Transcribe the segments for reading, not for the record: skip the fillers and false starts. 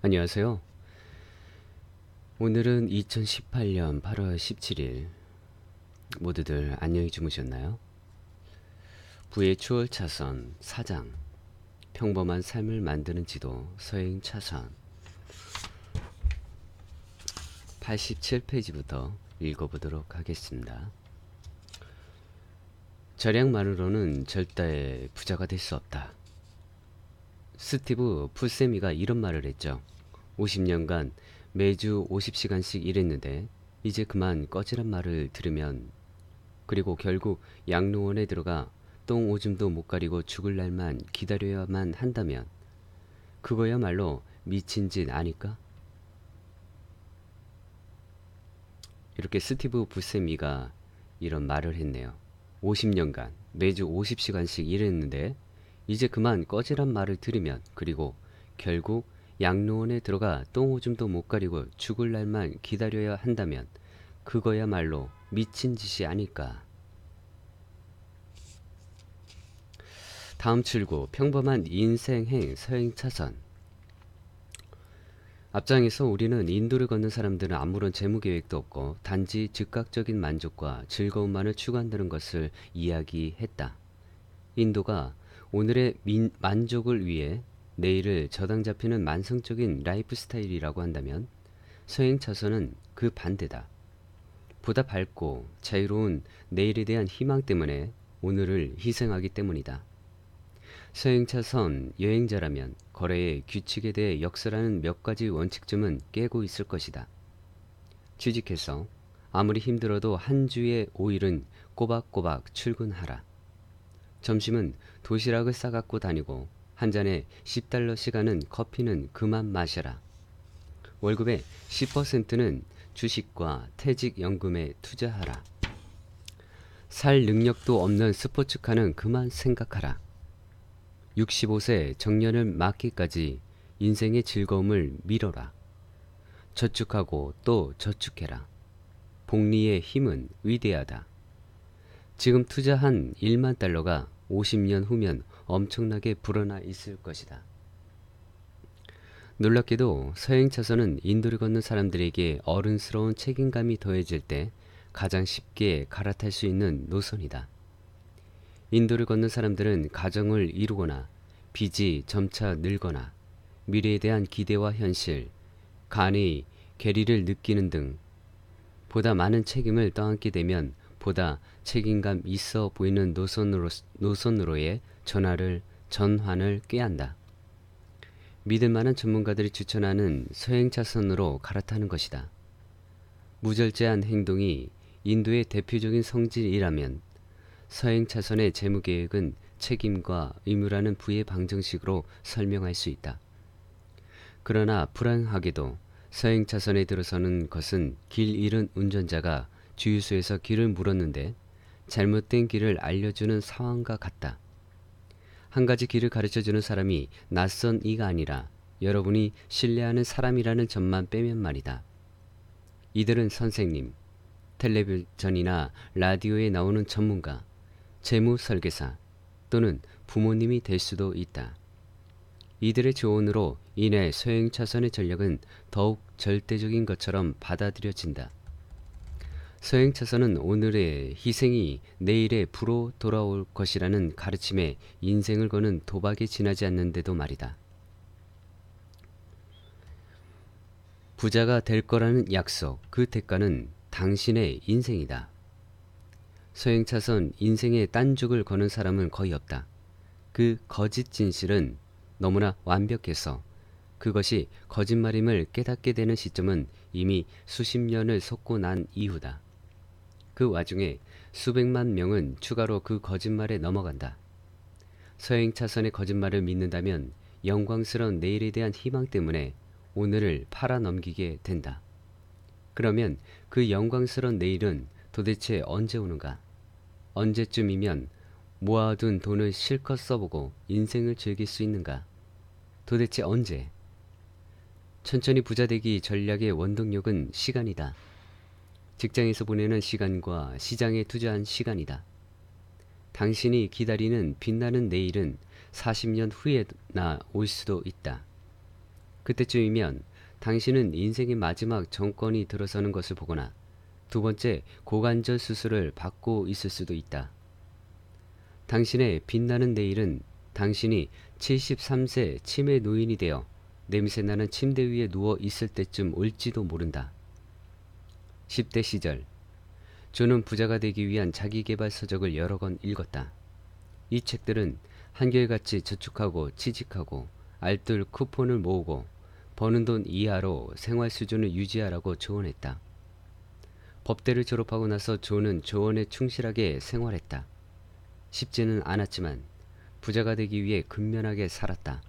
안녕하세요. 오늘은 2018년 8월 17일. 모두들 안녕히 주무셨나요? 부의 추월 차선 4장. 평범한 삶을 만드는 지도 서행 차선 87페이지부터 읽어보도록 하겠습니다. 절약만으로는 절대 부자가 될 수 없다. 스티브 풀세미가 이런 말을 했죠. 50년간 매주 50시간씩 일했는데 이제 그만 꺼지란 말을 들으면, 그리고 결국 양로원에 들어가 똥 오줌도 못 가리고 죽을 날만 기다려야만 한다면 그거야말로 미친 짓 아닐까? 이렇게 스티브 부세미가 이런 말을 했네요. 50년간 매주 50시간씩 일했는데 이제 그만 꺼지란 말을 들으면, 그리고 결국 양로원에 들어가 똥오줌도 못 가리고 죽을 날만 기다려야 한다면 그거야말로 미친 짓이 아닐까. 다음 출구 평범한 인생행 서행차선. 앞장에서 우리는 인도를 걷는 사람들은 아무런 재무 계획도 없고 단지 즉각적인 만족과 즐거움만을 추구한다는 것을 이야기했다. 인도가 오늘의 만족을 위해 내일을 저당 잡히는 만성적인 라이프 스타일이라고 한다면 서행 차선은 그 반대다. 보다 밝고 자유로운 내일에 대한 희망 때문에 오늘을 희생하기 때문이다. 서행 차선 여행자라면 거래의 규칙에 대해 역사라는 몇 가지 원칙점은 깨고 있을 것이다. 취직해서 아무리 힘들어도 한 주의 5일은 꼬박꼬박 출근하라. 점심은 도시락을 싸갖고 다니고 한 잔에 $10씩하는 커피는 그만 마셔라. 월급의 10%는 주식과 퇴직연금에 투자하라. 살 능력도 없는 스포츠카는 그만 생각하라. 65세 정년을 맞기까지 인생의 즐거움을 미뤄라. 저축하고 또 저축해라. 복리의 힘은 위대하다. 지금 투자한 1만 달러가 50년 후면 엄청나게 불어나 있을 것이다. 놀랍게도 서행 차선은 인도를 걷는 사람들에게 어른스러운 책임감이 더해질 때 가장 쉽게 갈아탈 수 있는 노선이다. 인도를 걷는 사람들은 가정을 이루거나 빚이 점차 늘거나 미래에 대한 기대와 현실, 간이 괴리를 느끼는 등 보다 많은 책임을 떠안게 되면 보다 책임감 있어 보이는 노선으로의 전환을 꾀한다. 믿을 만한 전문가들이 추천하는 서행 차선으로 갈아타는 것이다. 무절제한 행동이 인도의 대표적인 성질이라면 서행 차선의 재무 계획은 책임과 의무라는 부의 방정식으로 설명할 수 있다. 그러나 불행하게도 서행 차선에 들어서는 것은 길 잃은 운전자가 주유소에서 길을 물었는데 잘못된 길을 알려주는 상황과 같다. 한 가지 길을 가르쳐주는 사람이 낯선 이가 아니라 여러분이 신뢰하는 사람이라는 점만 빼면 말이다. 이들은 선생님, 텔레비전이나 라디오에 나오는 전문가, 재무 설계사 또는 부모님이 될 수도 있다. 이들의 조언으로 인해 서행 차선의 전략은 더욱 절대적인 것처럼 받아들여진다. 서행 차선은 오늘의 희생이 내일의 부로 돌아올 것이라는 가르침에 인생을 거는 도박에 지나지 않는데도 말이다. 부자가 될 거라는 약속, 그 대가는 당신의 인생이다. 서행 차선 인생의 딴죽을 거는 사람은 거의 없다. 그 거짓 진실은 너무나 완벽해서 그것이 거짓말임을 깨닫게 되는 시점은 이미 수십 년을 솟고 난 이후다. 그 와중에 수백만 명은 추가로 그 거짓말에 넘어간다. 서행 차선의 거짓말을 믿는다면 영광스러운 내일에 대한 희망 때문에 오늘을 팔아넘기게 된다. 그러면 그 영광스러운 내일은 도대체 언제 오는가? 언제쯤이면 모아둔 돈을 실컷 써보고 인생을 즐길 수 있는가? 도대체 언제? 천천히 부자 되기 전략의 원동력은 시간이다. 직장에서 보내는 시간과 시장에 투자한 시간이다. 당신이 기다리는 빛나는 내일은 40년 후에나 올 수도 있다. 그때쯤이면 당신은 인생의 마지막 정권이 들어서는 것을 보거나 두 번째 고관절 수술을 받고 있을 수도 있다. 당신의 빛나는 내일은 당신이 73세 치매 노인이 되어 냄새나는 침대 위에 누워 있을 때쯤 올지도 모른다. 10대 시절 존은 부자가 되기 위한 자기계발 서적을 여러 권 읽었다. 이 책들은 한결같이 저축하고 취직하고 알뜰 쿠폰을 모으고 버는 돈 이하로 생활 수준을 유지하라고 조언했다. 법대를 졸업하고 나서 존은 조언에 충실하게 생활했다. 쉽지는 않았지만 부자가 되기 위해 근면하게 살았다.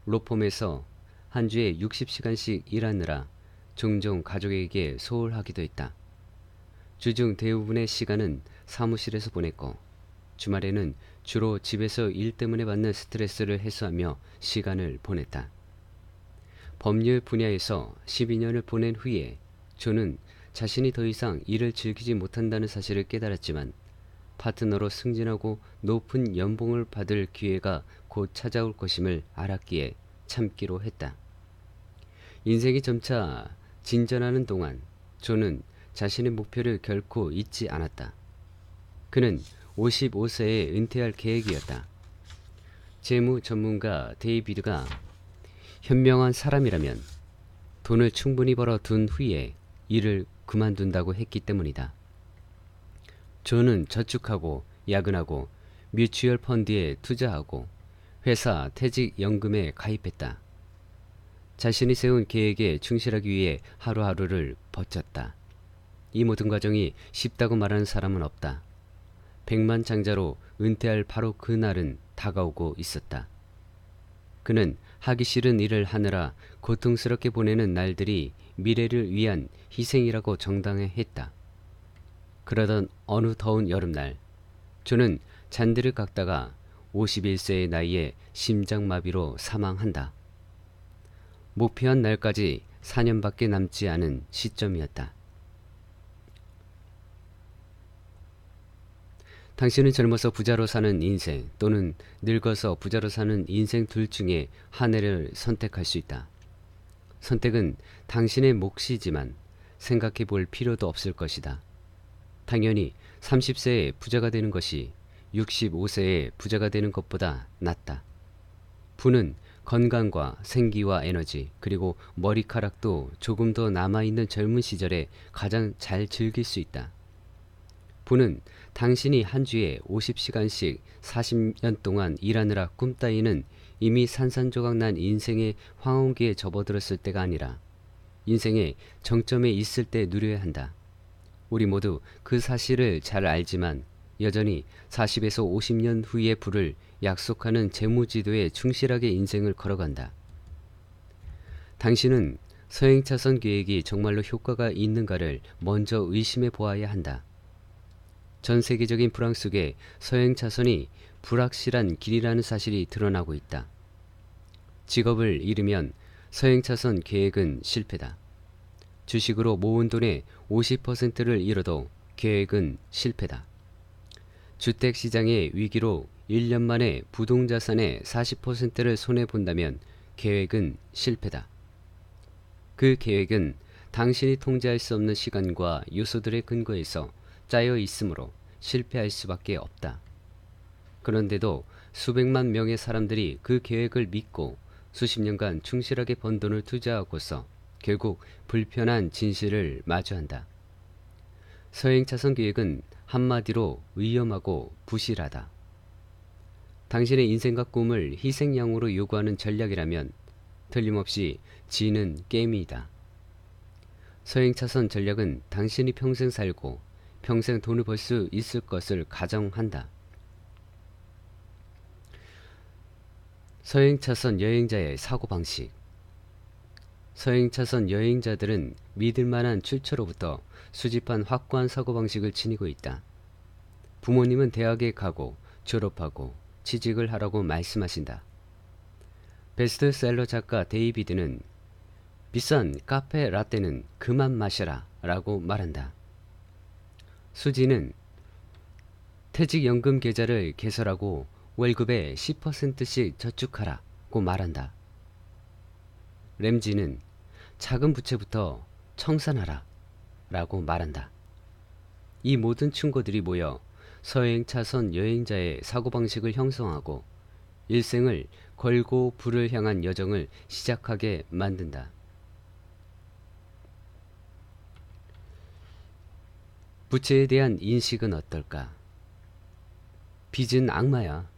로펌에서 한 주에 60시간씩 일하느라 종종 가족에게 소홀하기도 했다. 주중 대부분의 시간은 사무실에서 보냈고 주말에는 주로 집에서 일 때문에 받는 스트레스를 해소하며 시간을 보냈다. 법률 분야에서 12년을 보낸 후에 존은 자신이 더 이상 일을 즐기지 못한다는 사실을 깨달았지만 파트너로 승진하고 높은 연봉을 받을 기회가 곧 찾아올 것임을 알았기에 참기로 했다. 인생이 점차 진전하는 동안 존은 자신의 목표를 결코 잊지 않았다. 그는 55세에 은퇴할 계획이었다. 재무 전문가 데이비드가 현명한 사람이라면 돈을 충분히 벌어둔 후에 일을 그만둔다고 했기 때문이다. 존은 저축하고 야근하고 뮤추얼 펀드에 투자하고 회사 퇴직연금에 가입했다. 자신이 세운 계획에 충실하기 위해 하루하루를 버텼다. 이 모든 과정이 쉽다고 말하는 사람은 없다. 백만장자로 은퇴할 바로 그 날은 다가오고 있었다. 그는 하기 싫은 일을 하느라 고통스럽게 보내는 날들이 미래를 위한 희생이라고 정당화했다. 그러던 어느 더운 여름날 존은 잔디를 깎다가 51세의 나이에 심장마비로 사망한다. 목표한 날까지 4년밖에 남지 않은 시점이었다. 당신은 젊어서 부자로 사는 인생 또는 늙어서 부자로 사는 인생 둘 중에 하나를 선택할 수 있다. 선택은 당신의 몫이지만 생각해 볼 필요도 없을 것이다. 당연히 30세에 부자가 되는 것이 65세에 부자가 되는 것보다 낫다. 부는 건강과 생기와 에너지 그리고 머리카락도 조금 더 남아있는 젊은 시절에 가장 잘 즐길 수 있다. 부는 당신이 한 주에 50시간씩 40년 동안 일하느라 꿈따위는 이미 산산조각 난 인생의 황혼기에 접어들었을 때가 아니라 인생의 정점에 있을 때 누려야 한다. 우리 모두 그 사실을 잘 알지만 여전히 40에서 50년 후의 부를 약속하는 재무지도에 충실하게 인생을 걸어간다. 당신은 서행차선 계획이 정말로 효과가 있는가를 먼저 의심해 보아야 한다. 전 세계적인 불황 속에 서행차선이 불확실한 길이라는 사실이 드러나고 있다. 직업을 잃으면 서행차선 계획은 실패다. 주식으로 모은 돈의 50%를 잃어도 계획은 실패다. 주택시장의 위기로 1년 만에 부동자산의 40%를 손해본다면 계획은 실패다. 그 계획은 당신이 통제할 수 없는 시간과 요소들의 근거에서 짜여 있으므로 실패할 수밖에 없다. 그런데도 수백만 명의 사람들이 그 계획을 믿고 수십 년간 충실하게 번 돈을 투자하고서 결국 불편한 진실을 마주한다. 서행차선 계획은 한마디로 위험하고 부실하다. 당신의 인생과 꿈을 희생양으로 요구하는 전략이라면 틀림없이 지는 게임이다. 서행차선 전략은 당신이 평생 살고 평생 돈을 벌 수 있을 것을 가정한다. 서행차선 여행자의 사고방식. 서행차선 여행자들은 믿을만한 출처로부터 수집한 확고한 사고방식을 지니고 있다. 부모님은 대학에 가고 졸업하고 취직을 하라고 말씀하신다. 베스트셀러 작가 데이비드는 비싼 카페 라떼는 그만 마셔라 라고 말한다. 수지는 퇴직연금 계좌를 개설하고 월급의 10%씩 저축하라고 말한다. 램지는 작은 부채부터 청산하라 라고 말한다. 이 모든 충고들이 모여 서행 차선 여행자의 사고방식을 형성하고 일생을 걸고 불을 향한 여정을 시작하게 만든다. 부채에 대한 인식은 어떨까? 빚은 악마야.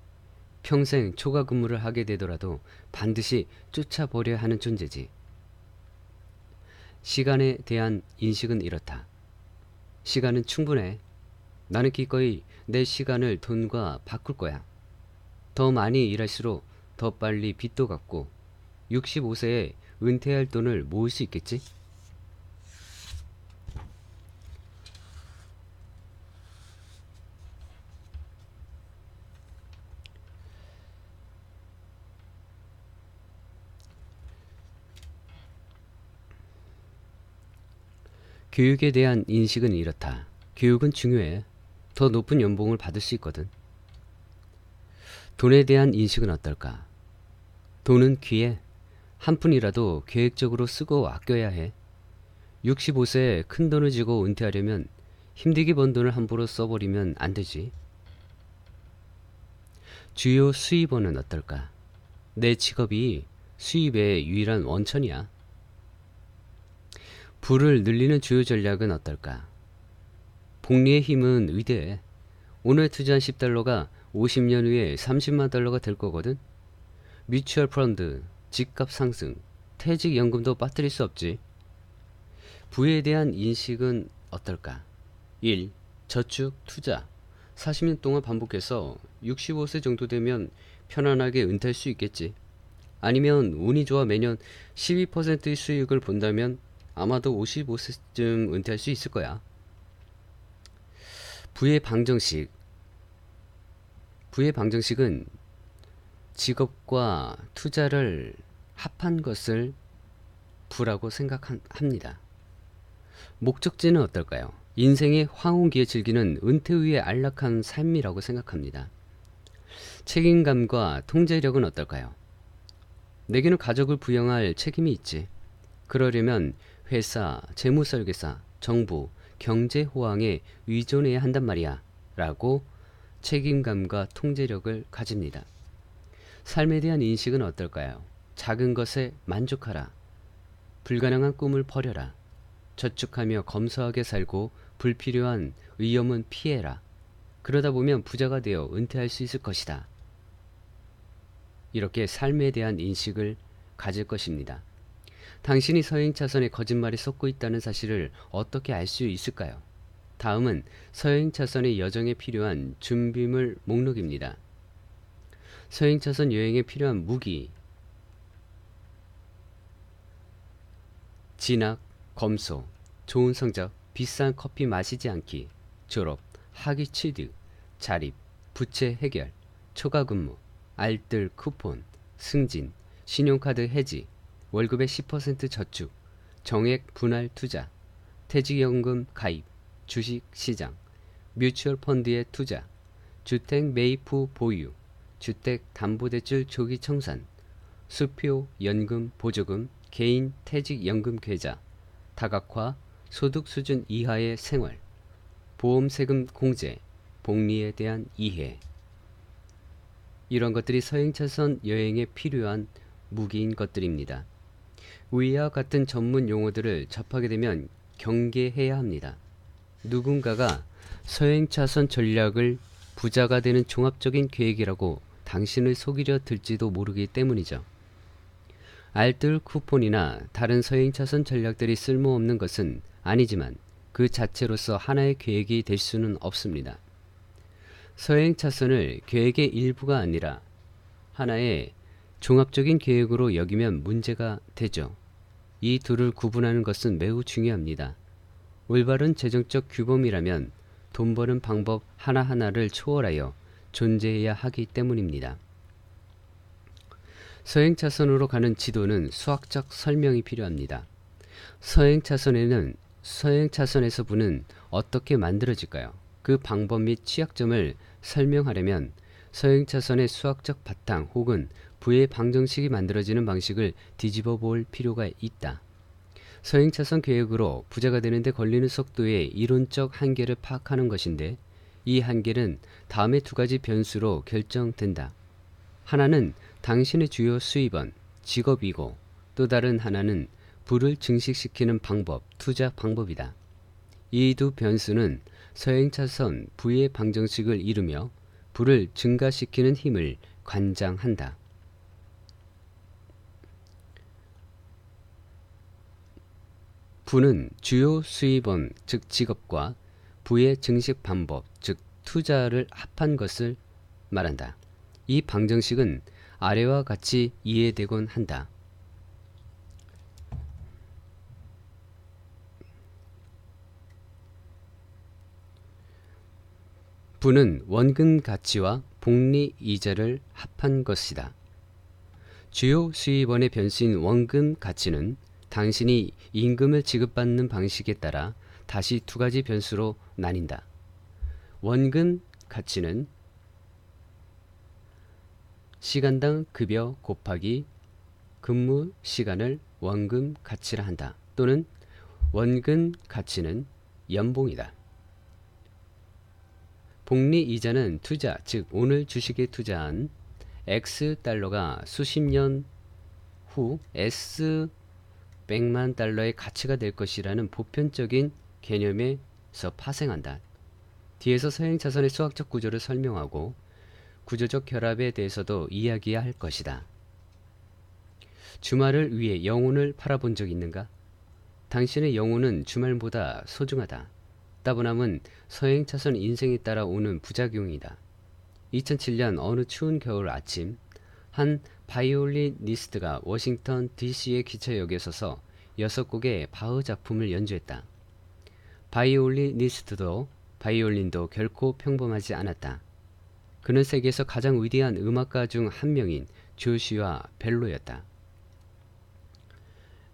평생 초과 근무를 하게 되더라도 반드시 쫓아버려야 하는 존재지. 시간에 대한 인식은 이렇다. 시간은 충분해. 나는 기꺼이 내 시간을 돈과 바꿀 거야. 더 많이 일할수록 더 빨리 빚도 갚고 65세에 은퇴할 돈을 모을 수 있겠지? 교육에 대한 인식은 이렇다. 교육은 중요해. 더 높은 연봉을 받을 수 있거든. 돈에 대한 인식은 어떨까? 돈은 귀해. 한 푼이라도 계획적으로 쓰고 아껴야 해. 65세에 큰 돈을 쥐고 은퇴하려면 힘들게 번 돈을 함부로 써버리면 안 되지. 주요 수입원은 어떨까? 내 직업이 수입의 유일한 원천이야. 부를 늘리는 주요 전략은 어떨까? 복리의 힘은 위대해. 오늘 투자한 10달러가 50년 후에 30만 달러가 될 거거든. 뮤추얼 펀드, 집값 상승, 퇴직연금도 빠뜨릴 수 없지. 부에 대한 인식은 어떨까? 1. 저축, 투자. 40년 동안 반복해서 65세 정도 되면 편안하게 은퇴할 수 있겠지. 아니면 운이 좋아 매년 12%의 수익을 본다면 아마도 55세쯤 은퇴할 수 있을 거야. 부의 방정식. 부의 방정식은 직업과 투자를 합한 것을 부라고 생각합니다. 목적지는 어떨까요? 인생의 황혼기에 즐기는 은퇴 후의 안락한 삶이라고 생각합니다. 책임감과 통제력은 어떨까요? 내게는 가족을 부양할 책임이 있지. 그러려면 회사, 재무설계사, 정부, 경제호황에 의존해야 한단 말이야 라고 책임감과 통제력을 가집니다. 삶에 대한 인식은 어떨까요? 작은 것에 만족하라. 불가능한 꿈을 버려라. 저축하며 검소하게 살고 불필요한 위험은 피해라. 그러다 보면 부자가 되어 은퇴할 수 있을 것이다. 이렇게 삶에 대한 인식을 가질 것입니다. 당신이 서행차선에 거짓말이 섞고 있다는 사실을 어떻게 알 수 있을까요? 다음은 서행차선의 여정에 필요한 준비물 목록입니다. 서행차선 여행에 필요한 무기, 진학, 검소, 좋은 성적, 비싼 커피 마시지 않기, 졸업, 학위 취득, 자립, 부채 해결, 초과 근무, 알뜰 쿠폰, 승진, 신용카드 해지, 월급의 10% 저축, 정액 분할 투자, 퇴직연금 가입, 주식 시장, 뮤추얼 펀드의 투자, 주택 매입 후 보유, 주택담보대출 조기 청산, 수표, 연금, 보조금, 개인 퇴직연금 계좌, 다각화, 소득 수준 이하의 생활, 보험세금 공제, 복리에 대한 이해. 이런 것들이 서행차선 여행에 필요한 무기인 것들입니다. 위와 같은 전문 용어들을 접하게 되면 경계해야 합니다. 누군가가 서행차선 전략을 부자가 되는 종합적인 계획이라고 당신을 속이려 들지도 모르기 때문이죠. 알뜰 쿠폰이나 다른 서행차선 전략들이 쓸모없는 것은 아니지만 그 자체로서 하나의 계획이 될 수는 없습니다. 서행차선을 계획의 일부가 아니라 하나의 종합적인 계획으로 여기면 문제가 되죠. 이 둘을 구분하는 것은 매우 중요합니다. 올바른 재정적 규범이라면 돈 버는 방법 하나하나를 초월하여 존재해야 하기 때문입니다. 서행차선으로 가는 지도는 수학적 설명이 필요합니다. 서행차선에서 부는 어떻게 만들어질까요? 그 방법 및 취약점을 설명하려면 서행 차선의 수학적 바탕 혹은 부의 방정식이 만들어지는 방식을 뒤집어 볼 필요가 있다. 서행 차선 계획으로 부자가 되는데 걸리는 속도의 이론적 한계를 파악하는 것인데 이 한계는 다음의 두 가지 변수로 결정된다. 하나는 당신의 주요 수입원, 직업이고 또 다른 하나는 부를 증식시키는 방법, 투자 방법이다. 이 두 변수는 서행차선 부의 방정식을 이루며 부를 증가시키는 힘을 관장한다. 부는 주요 수입원, 즉 직업과 부의 증식 방법, 즉 투자를 합한 것을 말한다. 이 방정식은 아래와 같이 이해되곤 한다. 부는 원금 가치와 복리 이자를 합한 것이다. 주요 수입원의 변수인 원금 가치는 당신이 임금을 지급받는 방식에 따라 다시 두 가지 변수로 나뉜다. 원금 가치는 시간당 급여 곱하기 근무 시간을 원금 가치라 한다. 또는 원금 가치는 연봉이다. 복리 이자는 투자, 즉 오늘 주식에 투자한 X달러가 수십 년 후 S 100만 달러의 가치가 될 것이라는 보편적인 개념에서 파생한다. 뒤에서 서행차선의 수학적 구조를 설명하고 구조적 결합에 대해서도 이야기해야 할 것이다. 주말을 위해 영혼을 팔아본 적 있는가? 당신의 영혼은 주말보다 소중하다. 따분함은 서행차선 인생에 따라 오는 부작용이다. 2007년 어느 추운 겨울 아침 한 바이올리니스트가 워싱턴 DC의 기차역에 서서 6곡의 바흐 작품을 연주했다. 바이올리니스트도 바이올린도 결코 평범하지 않았다. 그는 세계에서 가장 위대한 음악가 중 한 명인 조슈아 벨로였다.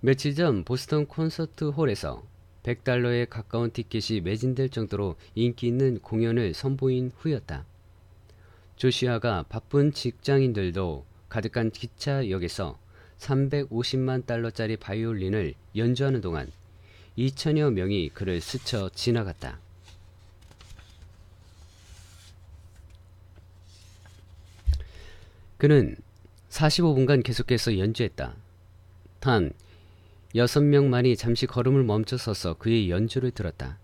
며칠 전 보스턴 콘서트 홀에서 $100에 가까운 티켓이 매진될 정도로 인기 있는 공연을 선보인 후였다. 조슈아가 바쁜 직장인들도 가득한 기차역에서 $350만 달러짜리 바이올린을 연주하는 동안 2천여 명이 그를 스쳐 지나갔다. 그는 45분간 계속해서 연주했다. 단 6명만이 잠시 걸음을 멈춰서서 그의 연주를 들었다.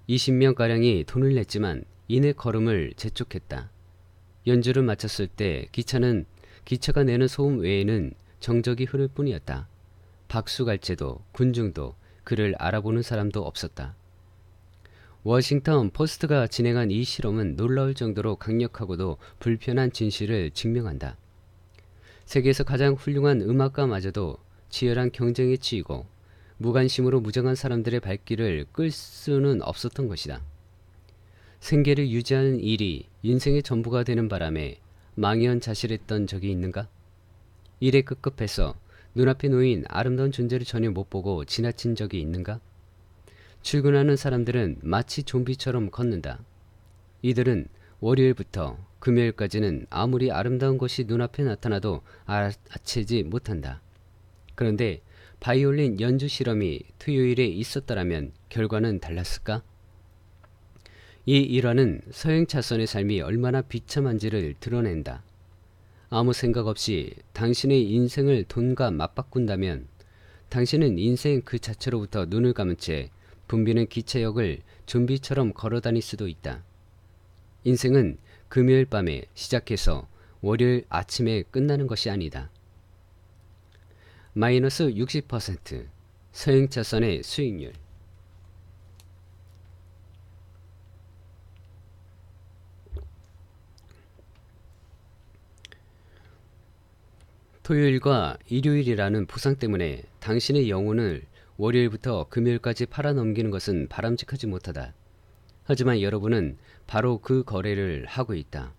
20명가량이 돈을 냈지만 이내 걸음을 재촉했다. 연주를 마쳤을 때 기차가 내는 소음 외에는 정적이 흐를 뿐이었다. 박수갈채도 군중도 그를 알아보는 사람도 없었다. 워싱턴 포스트가 진행한 이 실험은 놀라울 정도로 강력하고도 불편한 진실을 증명한다. 세계에서 가장 훌륭한 음악가마저도 치열한 경쟁에 치이고 무관심으로 무정한 사람들의 발길을 끌 수는 없었던 것이다. 생계를 유지하는 일이 인생의 전부가 되는 바람에 망연자실했던 적이 있는가? 일에 급급해서 눈앞에 놓인 아름다운 존재를 전혀 못 보고 지나친 적이 있는가? 출근하는 사람들은 마치 좀비처럼 걷는다. 이들은 월요일부터 금요일까지는 아무리 아름다운 것이 눈앞에 나타나도 알아채지 못한다. 그런데 바이올린 연주 실험이 토요일에 있었더라면 결과는 달랐을까? 이 일화는 서행차선의 삶이 얼마나 비참한지를 드러낸다. 아무 생각 없이 당신의 인생을 돈과 맞바꾼다면 당신은 인생 그 자체로부터 눈을 감은 채 붐비는 기차역을 좀비처럼 걸어다닐 수도 있다. 인생은 금요일 밤에 시작해서 월요일 아침에 끝나는 것이 아니다. 마이너스 60% 서행차선의 수익률. 토요일과 일요일이라는 보상 때문에 당신의 영혼을 월요일부터 금요일까지 팔아넘기는 것은 바람직하지 못하다. 하지만 여러분은 바로 그 거래를 하고 있다.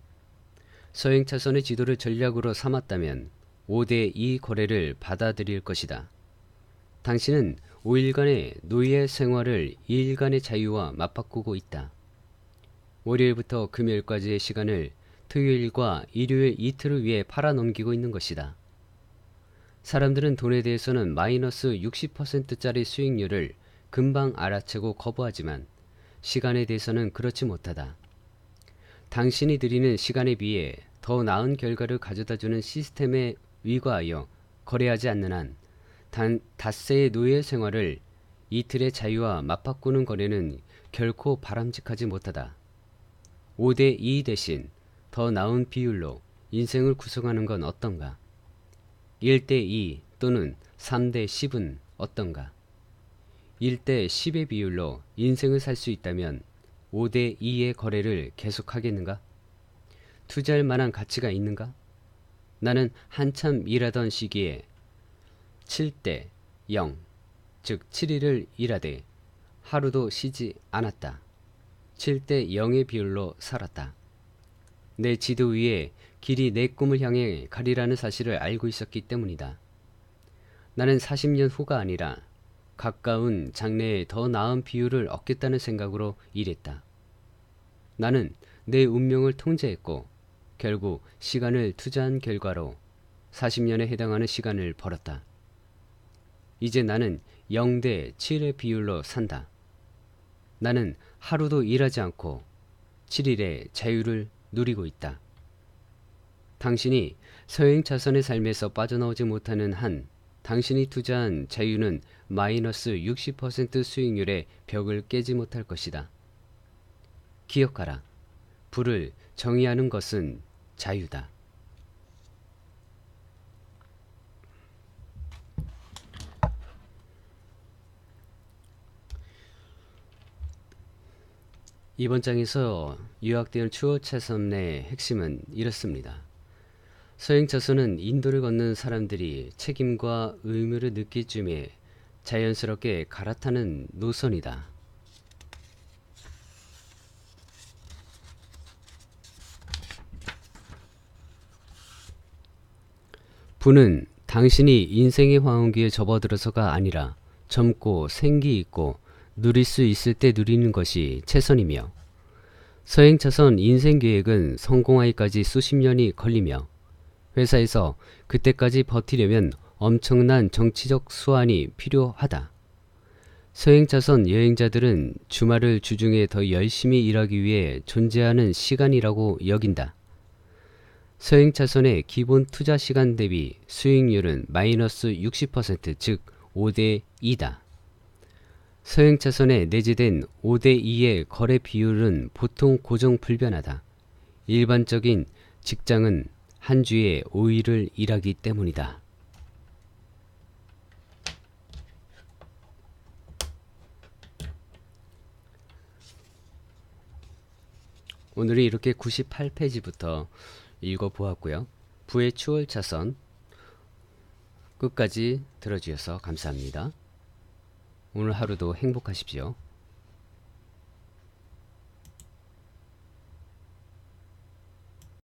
서행차선의 지도를 전략으로 삼았다면 5대 이 거래를 받아들일 것이다. 당신은 5일간의 노예 생활을 2일간의 자유와 맞바꾸고 있다. 월요일부터 금요일까지의 시간을 토요일과 일요일 이틀을 위해 팔아넘기고 있는 것이다. 사람들은 돈에 대해서는 마이너스 60%짜리 수익률을 금방 알아채고 거부하지만 시간에 대해서는 그렇지 못하다. 당신이 들이는 시간에 비해 더 나은 결과를 가져다주는 시스템에 위과하여 거래하지 않는 한 닷새의 노예 생활을 이틀의 자유와 맞바꾸는 거래는 결코 바람직하지 못하다. 5대2 대신 더 나은 비율로 인생을 구성하는 건 어떤가? 1대2 또는 3대10은 어떤가? 1대10의 비율로 인생을 살 수 있다면 5대2의 거래를 계속하겠는가? 투자할 만한 가치가 있는가? 나는 한참 일하던 시기에 7대 0, 즉 7일을 일하되 하루도 쉬지 않았다. 7대 0의 비율로 살았다. 내 지도 위에 길이 내 꿈을 향해 가리라는 사실을 알고 있었기 때문이다. 나는 40년 후가 아니라 가까운 장래에 더 나은 비율을 얻겠다는 생각으로 일했다. 나는 내 운명을 통제했고 결국 시간을 투자한 결과로 40년에 해당하는 시간을 벌었다. 이제 나는 0대 7의 비율로 산다. 나는 하루도 일하지 않고 7일의 자유를 누리고 있다. 당신이 서행차선의 삶에서 빠져나오지 못하는 한 당신이 투자한 자유는 마이너스 60% 수익률의 벽을 깨지 못할 것이다. 기억하라. 부를 정의하는 것은 자유다. 이번 장에서 요약되는 추월차선의 핵심은 이렇습니다. 서행차선은 인도를 걷는 사람들이 책임과 의무를 느낄 즈음에 자연스럽게 갈아타는 노선이다. 부는 당신이 인생의 황혼기에 접어들어서가 아니라 젊고 생기 있고 누릴 수 있을 때 누리는 것이 최선이며 서행차선 인생계획은 성공하기까지 수십 년이 걸리며 회사에서 그때까지 버티려면 엄청난 정치적 수완이 필요하다. 서행차선 여행자들은 주말을 주중에 더 열심히 일하기 위해 존재하는 시간이라고 여긴다. 서행차선의 기본 투자 시간 대비 수익률은 마이너스 60%, 즉 5대 2다. 서행차선에 내재된 5대2의 거래 비율은 보통 고정 불변하다. 일반적인 직장은 한 주에 5일을 일하기 때문이다. 오늘은 이렇게 98페이지부터 읽어보았고요. 부의 추월차선 끝까지 들어주셔서 감사합니다. 오늘 하루도 행복하십시오.